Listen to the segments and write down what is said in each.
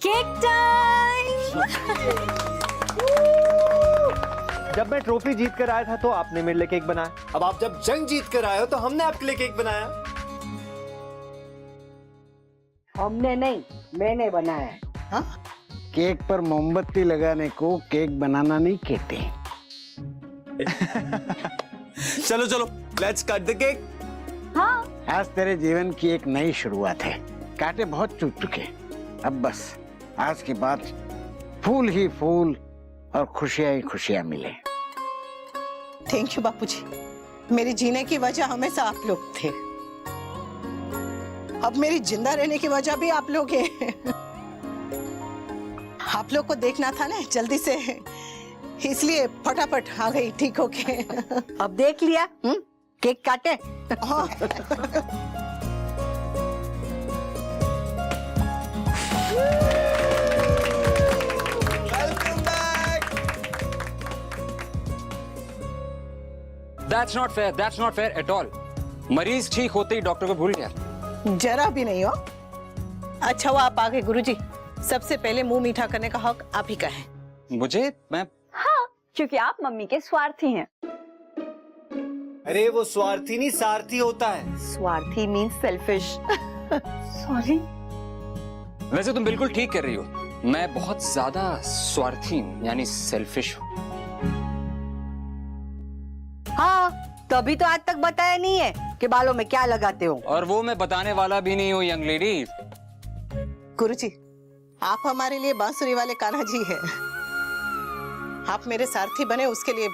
Cake time. जब मैं trophy जीत कर आया था तो आपने मेरे लिए केक बनाया। अब आप जब जंग जीत कर आए हो तो हमने आपके लिए केक बनाया। हमने नहीं, मैंने बनाया। हाँ? केक पर मोमबत्ती लगाने को केक बनाना नहीं कहते। चलो चलो, लेट्स कट द केक। हाँ, आज तेरे जीवन की एक नई शुरुआत है। कांटे बहुत चुभ चुके, अब बस आज के बाद फूल ही फूल और खुशियां ही खुशियां मिले। थैंक यू बापूजी, मेरे जीने की वजह हमेशा आप लोग थे। अब मेरी जिंदा रहने की वजह भी आप लोग हैं। आप लोग को देखना था ना जल्दी से, इसलिए फटाफट आ गई ठीक होके। अब देख लिया, केक काटे। हाँ। That's not fair at all. मरीज ठीक होते ही डॉक्टर को भूल गया। जरा भी नहीं हो। अच्छा वो आप आ गए गुरुजी। सबसे पहले मुंह मीठा करने का हक आप ही का है। मैं हाँ, क्योंकि आप मम्मी के स्वार्थी हैं। अरे वो स्वार्थी नहीं सारथी होता है। स्वार्थी मीन्स सेल्फिश। सॉरी। वैसे तुम बिल्कुल ठीक कर रही हो, मैं बहुत ज्यादा स्वार्थी यानी सेल्फिश हूँ। हाँ, तभी तो आज तक बताया नहीं है कि बालों में क्या लगाते हो। और वो मैं बताने वाला भी नहीं हूँ यंग लेडी। गुरुजी, आप हमारे लिए बांसुरी वाले कान्हा जी हैं। आप मेरे सारथी बने उसके लिए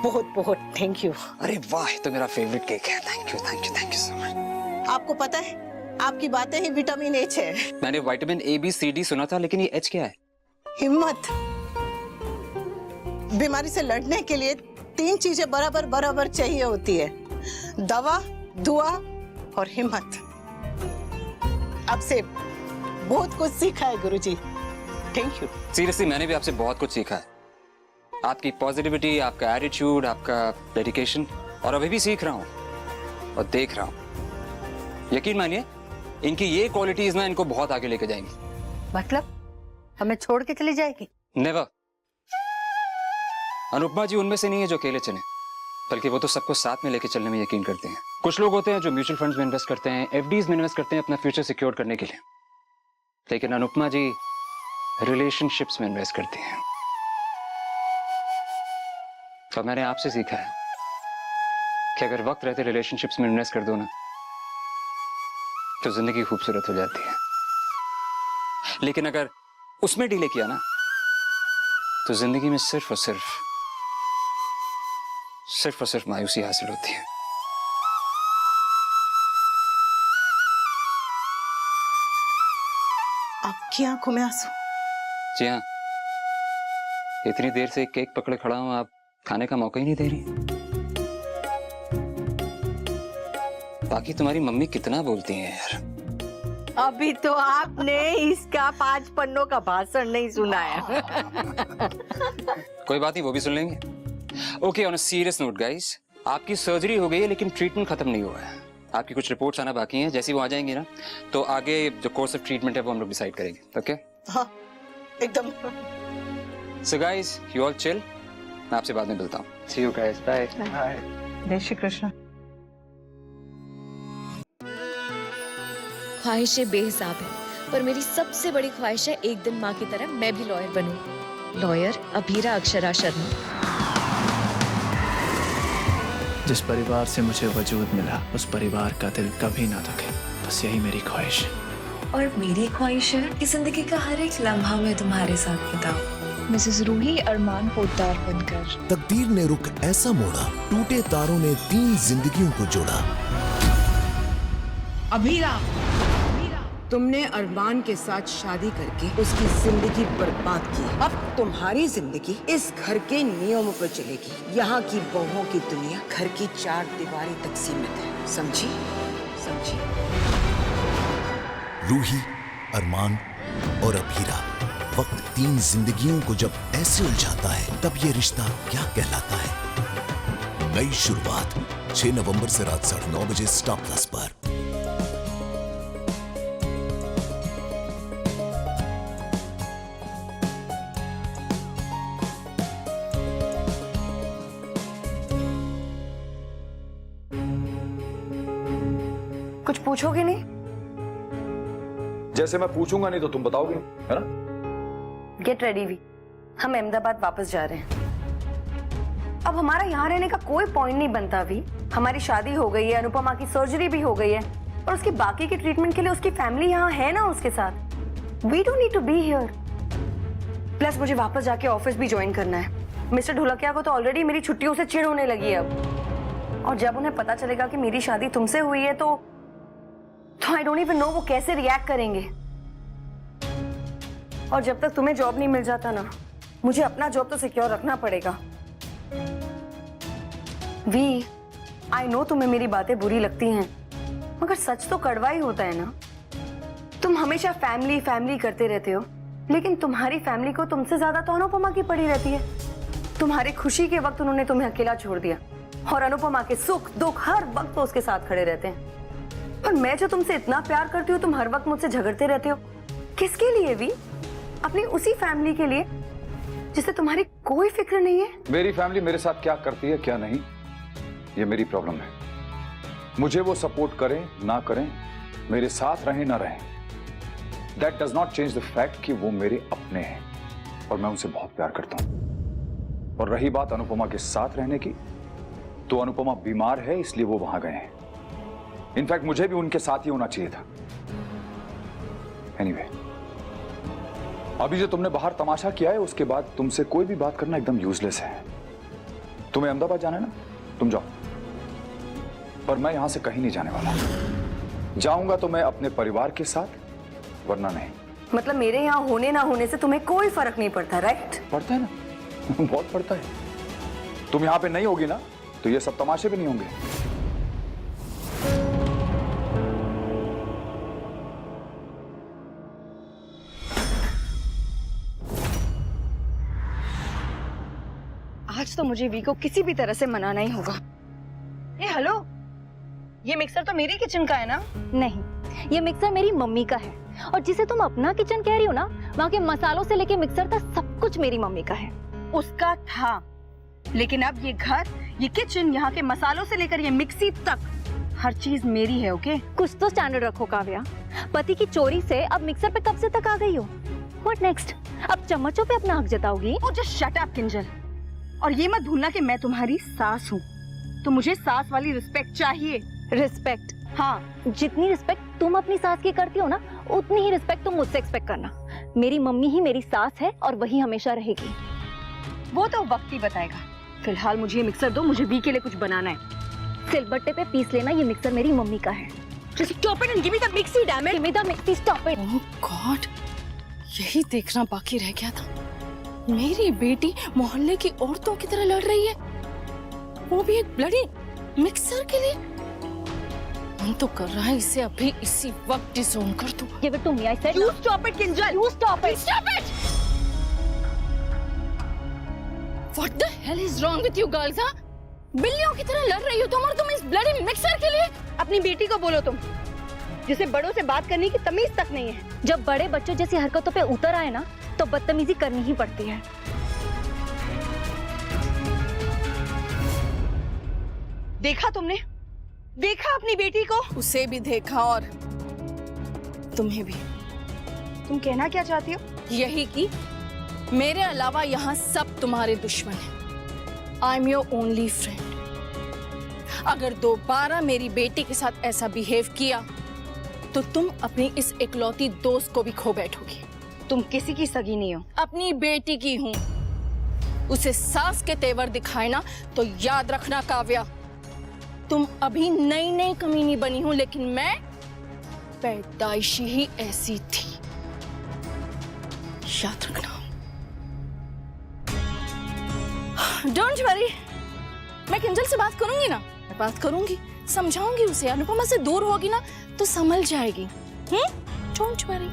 बहुत बहुत थैंक यू। अरे वाह, तो मेरा फेवरेट केक है। Thank you so much. आपको पता है आपकी बातें ही विटामिन एच है। मैंने vitamin A B C D सुना था, लेकिन ये एच क्या है? हिम्मत। बीमारी से लड़ने के लिए 3 चीजें बराबर बराबर चाहिए होती है, दवा, दुआ और हिम्मत। आपसे बहुत कुछ सीखा है गुरुजी, थैंक यू। सीरियसली मैंने भी आपसे बहुत कुछ सीखा है। आपकी पॉजिटिविटी, आपका एटीट्यूड, आपका डेडिकेशन, और अभी भी सीख रहा हूँ और देख रहा हूँ। यकीन मानिए इनकी ये क्वालिटीज ना इनको बहुत आगे लेके जाएंगी। मतलब हमें छोड़ के चली जाएगी? नेवर। अनुपमा जी उनमें से नहीं है जो अकेले चले, बल्कि वो तो सबको साथ में लेके चलने में यकीन करते हैं। कुछ लोग होते हैं जो म्यूचुअल फंड्स में इन्वेस्ट करते हैं, एफडीज में इन्वेस्ट करते हैं अपना फ्यूचर सिक्योर करने के लिए, लेकिन अनुपमा जी रिलेशनशिप्स में इन्वेस्ट करती हैं। तो मैंने आपसे सीखा है कि अगर वक्त रहते रिलेशनशिप्स में इन्वेस्ट कर दो ना, तो जिंदगी खूबसूरत हो जाती है, लेकिन अगर उसमें डीले किया ना, तो जिंदगी में सिर्फ और सिर्फ मायूसी हासिल होती है। आपकी आंखों में आंसू? जी हाँ, इतनी देर से केक पकड़े खड़ा हूं, आप खाने का मौका ही नहीं दे रही। बाकी तुम्हारी मम्मी कितना बोलती हैं यार। अभी तो आपने इसका 5 पन्नों का भाषण नहीं सुना है। कोई बात नहीं, वो भी सुन लेंगे। Okay, on a serious note guys, आपकी सर्जरी हो गई है लेकिन ट्रीटमेंट खत्म नहीं हुआ है। आपकी कुछ रिपोर्ट्स आना बाकी हैं, जैसी वो आ जाएंगी ना, तो आगे जो कोर्स ऑफ ट्रीटमेंट है वो हम लोग डिसाइड करेंगे। ओके? हाँ, एकदम। So guys, you all chill, मैं आपसे बाद में मिलता हूँ। सी यू गाइस, बाय। जय श्री कृष्ण। ख्वाहिशें बेहिसाब है, पर मेरी सबसे बड़ी ख्वाहिश है एक दिन माँ की तरह मैं भी लॉयर बनूं। लॉयर अभीरा अक्षरा शर्मा। जिस परिवार से मुझे वजूद मिला, उस परिवार का दिल कभी ना दुखे, बस यही मेरी ख्वाहिश है। और मेरी ख्वाहिश है कि जिंदगी का हर एक लम्हा मैं तुम्हारे साथ बिताऊं। मिसेस रूही अरमान पोद्दार बनकर। तकदीर ने रुख ऐसा मोड़ा, टूटे तारों ने 3 जिंदगियों को जोड़ा। अभीरा, तुमने अरमान के साथ शादी करके उसकी जिंदगी बर्बाद की। अब तुम्हारी जिंदगी इस घर के नियमों पर चलेगी। यहाँ की बहुओं की दुनिया घर की 4 दीवारी तक सीमित है, समझी? समझी? रूही, अरमान और अभीरा, वक्त 3 जिंदगियों को जब ऐसे उलझाता है, तब ये रिश्ता क्या कहलाता है? नई शुरुआत 6 नवंबर से रात 9:30 बजे स्टार प्लस पर। कुछ पूछोगे नहीं? जैसे मैं पूछूंगा नहीं तो तुम बताओगे नहीं, है ना? गेट रेडी वी, हम अहमदाबाद वापस जा रहे हैं। अब हमारा यहाँ रहने का कोई पॉइंट नहीं बनता अभी। हमारी शादी हो गई है, अनुपमा की सर्जरी भी हो गई है, और उसकी बाकी के ट्रीटमेंट के लिए उसकी फैमिली यहाँ है ना उसके साथ। We don't need to be here. Plus मुझे वापस जाके ऑफिस भी ज्वाइन करना है। मिस्टर ढोलकिया को तो ऑलरेडी मेरी छुट्टियों से चिढ़ होने लगी है अब, और जब उन्हें पता चलेगा कि मेरी शादी तुमसे हुई है तो आई डोंट इवन नो वो कैसे रिएक्ट करेंगे। और जब तक तुम्हें जॉब नहीं मिल जाता ना, मुझे अपना जॉब तो सिक्योर रखना पड़ेगा। वी, आई नो तुम्हें मेरी बातें बुरी लगती हैं, मगर सच तो कड़वा ही होता है ना। तुम हमेशा फैमिली फैमिली करते रहते हो, लेकिन तुम्हारी फैमिली को तुमसे ज्यादा तो अनुपमा की पड़ी रहती है। तुम्हारी खुशी के वक्त उन्होंने तुम्हें अकेला छोड़ दिया, और अनुपमा के सुख दुख हर वक्त तो उसके साथ खड़े रहते हैं। और मैं जो तुमसे इतना प्यार करती हूँ, तुम हर वक्त मुझसे झगड़ते रहते हो। किसके लिए वी? अपनी उसी फैमिली के लिए जिसे तुम्हारी कोई फिक्र नहीं है। मेरी फैमिली मेरे साथ क्या करती है क्या नहीं, ये मेरी प्रॉब्लम है। मुझे वो सपोर्ट करें ना करें, मेरे साथ रहें ना रहें, that does not change the fact कि वो मेरे अपने हैं और मैं उनसे बहुत प्यार करता हूं। और रही बात अनुपमा के साथ रहने की, तो अनुपमा बीमार है इसलिए वो वहां गए हैं। इनफैक्ट मुझे भी उनके साथ ही होना चाहिए था। एनीवे, अभी जो तुमने बाहर तमाशा किया है उसके बाद तुमसे कोई भी बात करना एकदम यूजलेस है। तुम्हें अहमदाबाद जाना है ना, तुम जाओ, पर मैं यहां से कहीं नहीं जाने वाला। जाऊंगा तो मैं अपने परिवार के साथ, वरना नहीं। मतलब मेरे यहाँ होने ना होने से तुम्हें कोई फर्क नहीं पड़ता, राइट? पड़ता है ना बहुत पड़ता है। तुम यहां पे नहीं होगी ना तो ये सब तमाशे भी नहीं होंगे। आज तो मुझे वी को किसी भी तरह से मनाना ही होगा। हेलो, ये मिक्सर तो मेरी किचन का है ना? नहीं, ये मिक्सर मेरी मम्मी का है, और जिसे तुम अपना किचन कह रही हो ना, वहाँ के मसालों से लेके मिक्सर तक सब कुछ मेरी मम्मी का है। उसका था, लेकिन अब ये घर, ये किचन, यहाँ के मसालों से लेकर ये मिक्सी तक हर चीज मेरी है। ओके? कुछ तो स्टैंडर्ड रखो काव्या। पति की चोरी से अब मिक्सर पे कब से तक आ गई हो? What next? अब चम्मचों पे अपना हक जताओगी? ओ जस्ट शट अप किंजल। और ये मत भूलना कि मैं तुम्हारी सास हूँ, तो मुझे सास वाली रिस्पेक्ट चाहिए। रिस्पेक्ट? हाँ, जितनी रिस्पेक्ट तुम अपनी सास की करती हो ना, उतनी ही रिस्पेक्ट तुम मुझसे एक्सपेक्ट करना। मेरी मम्मी ही मेरी सास है और वही हमेशा रहेगी। वो तो वक्त ही बताएगा। फिलहाल मुझे ये मिक्सर दो, मुझे वी के लिए कुछ बनाना है। सिलबट्टे पे पीस लेना, ये मिक्सर मेरी मम्मी का है। Just stop it and give me the mixie, damn it! Give me the mixie, stop it! Oh God, यही देखना बाकी रह गया था। मेरी बेटी मोहल्ले की औरतों की तरह लड़ रही है, वो भी एक ब्लडी मिक्सर के लिए। मन तो कर रहा है इसे अभी इसी वक्त डिसोन कर दूं। Give it to me, I said. You stop it, Kinjal! You stop it! Stop it! What the hell is wrong with you girls, हाँ? बिल्लियों की तरह लड़ रही हो तुम, और तुम इस ब्लडी मिक्सर के लिए। अपनी बेटी को बोलो तुम, जिसे बड़ों से बात करने की तमीज तक नहीं है। जब बड़े बच्चों जैसी हरकतों पे उतर आए ना, तो बदतमीजी करनी ही पड़ती है। देखा तुमने? देखा अपनी बेटी को? उसे भी देखा और तुम्हें भी। तुम कहना क्या चाहती हो? यही कि मेरे अलावा यहाँ सब तुम्हारे दुश्मन हैं। I am your only friend. अगर दोबारा मेरी बेटी के साथ ऐसा बिहेव किया तो तुम अपनी इस इकलौती दोस्त को भी खो बैठोगी। तुम किसी की सगी नहीं हो। अपनी बेटी की हूँ। उसे सास के तेवर दिखाए ना तो याद रखना काव्या, तुम अभी नई नई कमीनी बनी हूँ, लेकिन मैं पैदाइशी ही ऐसी थी, याद रखना। डोंट वरी, मैं किंजल से बात करूंगी ना, मैं बात करूंगी, समझाऊंगी उसे। अनुपमा से दूर होगी ना तो संभल जाएगी। Don't worry.